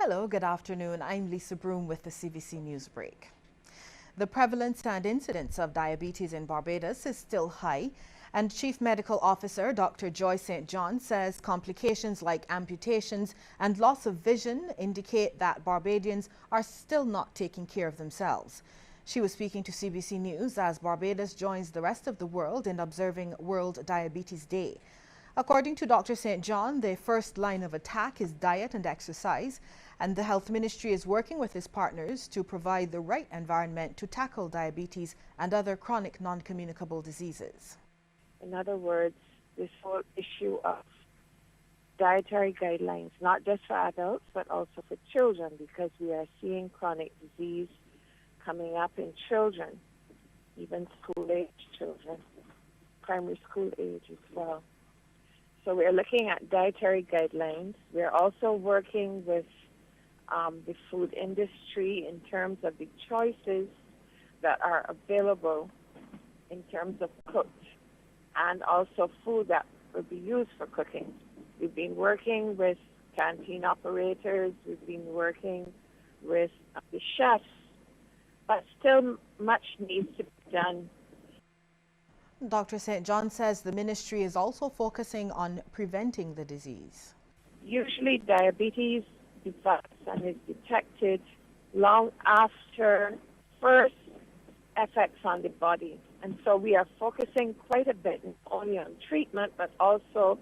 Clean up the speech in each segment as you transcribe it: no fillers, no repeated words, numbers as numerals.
Hello, good afternoon. I'm Lisa Broom with the CBC News Break. The prevalence and incidence of diabetes in Barbados is still high, and Chief Medical Officer Dr. Joy St. John says complications like amputations and loss of vision indicate that Barbadians are still not taking care of themselves. She was speaking to CBC News as Barbados joins the rest of the world in observing World Diabetes Day. According to Dr. St. John, the first line of attack is diet and exercise, and the Health Ministry is working with its partners to provide the right environment to tackle diabetes and other chronic non-communicable diseases. In other words, this whole issue of dietary guidelines, not just for adults, but also for children, because we are seeing chronic disease coming up in children, even school-age children, primary school age as well. So we're looking at dietary guidelines. We're also working with the food industry in terms of the choices that are available in terms of cooked and also food that will be used for cooking. We've been working with canteen operators. We've been working with the chefs, but still much needs to be done. Dr. St. John says the ministry is also focusing on preventing the disease. Usually diabetes develops and is detected long after first effects on the body. And so we are focusing quite a bit not only on treatment, but also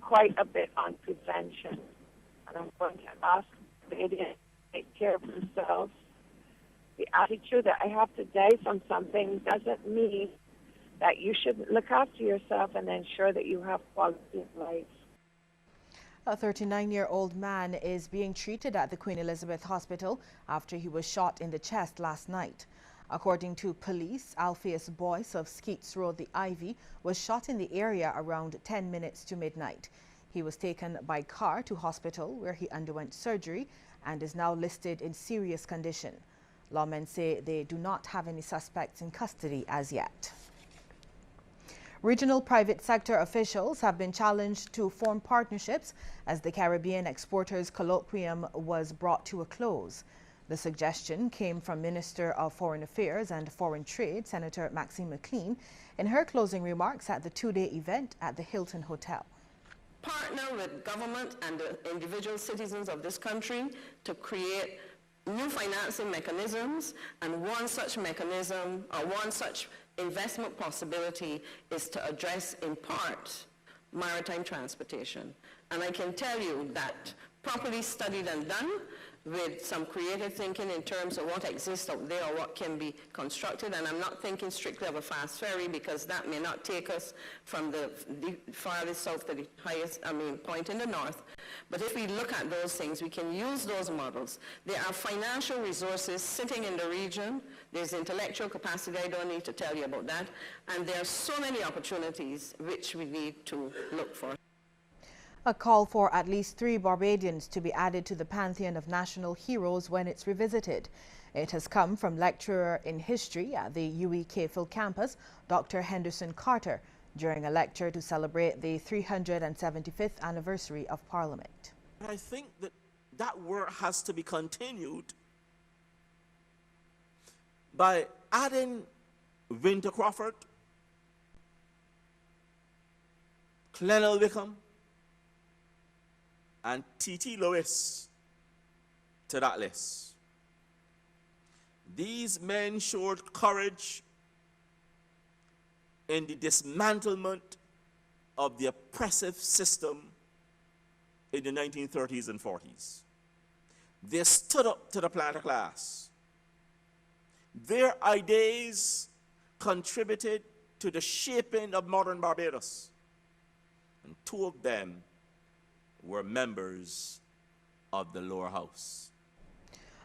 quite a bit on prevention. And I'm going to ask the ladies to take care of themselves. The attitude that I have to die from something doesn't mean that you should look after yourself and ensure that you have quality of life. A 39-year-old man is being treated at the Queen Elizabeth Hospital after he was shot in the chest last night. According to police, Alpheus Boyce of Skeets Road, the Ivy, was shot in the area around 10 minutes to midnight. He was taken by car to hospital where he underwent surgery and is now listed in serious condition. Lawmen say they do not have any suspects in custody as yet. Regional private sector officials have been challenged to form partnerships as the Caribbean Exporters Colloquium was brought to a close. The suggestion came from Minister of Foreign Affairs and Foreign Trade, Senator Maxine McLean, in her closing remarks at the two-day event at the Hilton Hotel. Partner with government and the individual citizens of this country to create new financing mechanisms, and one such mechanism or one such investment possibility is to address in part maritime transportation. And I can tell you that properly studied and done with some creative thinking in terms of what exists out there or what can be constructed. And I'm not thinking strictly of a fast ferry, because that may not take us from the farthest south to the highest, point in the north. But if we look at those things, we can use those models. There are financial resources sitting in the region. There's intellectual capacity. I don't need to tell you about that. And there are so many opportunities which we need to look for. A call for at least 3 Barbadians to be added to the pantheon of national heroes when it's revisited. It has come from lecturer in history at the UEK Phil campus, Dr. Henderson Carter, during a lecture to celebrate the 375th anniversary of Parliament. I think that that work has to be continued by adding Winter Crawford, Clennell Wickham, and T.T. Lewis to that list. These men showed courage in the dismantlement of the oppressive system in the 1930s and 40s. They stood up to the planter class. Their ideas contributed to the shaping of modern Barbados, and 2 of them were members of the lower house.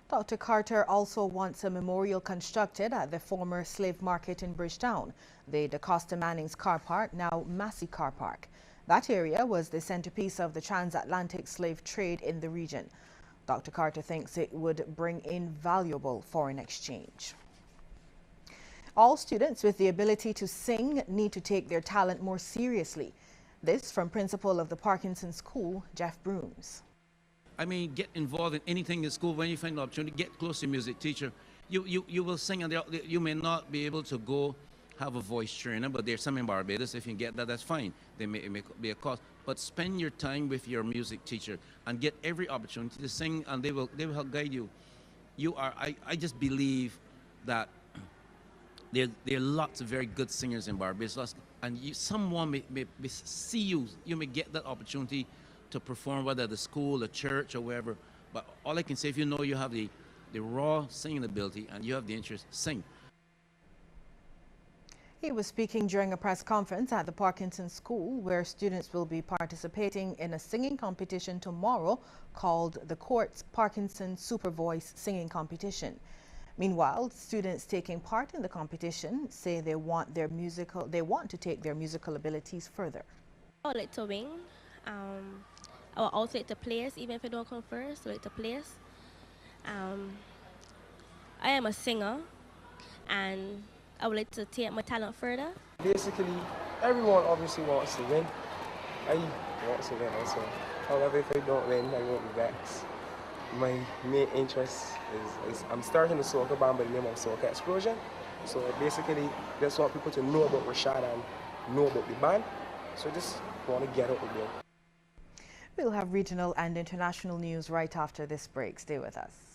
Dr. Carter also wants a memorial constructed at the former slave market in Bridgetown, the DaCosta Manning's car park, now Massey Car Park. That area was the centerpiece of the transatlantic slave trade in the region. Dr. Carter thinks it would bring in valuable foreign exchange. All students with the ability to sing need to take their talent more seriously. This from principal of the Parkinson School, Jeff Brooms. I mean, get involved in anything in school. When you find an opportunity, get close to your music teacher. You will sing, and you may not be able to go have a voice trainer, but there's some in Barbados. If you get that, that's fine. It may be a cost. But spend your time with your music teacher and get every opportunity to sing, and they will help guide you. I just believe that there are lots of very good singers in Barbados, and someone may see you. You may get that opportunity to perform, whether at the school, a church, or wherever. But all I can say, if you know you have the raw singing ability and you have the interest, sing. He was speaking during a press conference at the Parkinson School, where students will be participating in a singing competition tomorrow called the Courts Parkinson Super Voice Singing Competition. Meanwhile, students taking part in the competition say they want to take their musical abilities further. I would like to win. I would also like to place, even if I don't come first, I would like to place. I am a singer, and I would like to take my talent further. Basically, everyone obviously wants to win. I want to win also. However, if I don't win, I won't be vexed. My main interest is I'm starting a soca band by the name of Soca Explosion. So basically, just want people to know about Rashad and know about the band. So just want to get out there. We'll have regional and international news right after this break. Stay with us.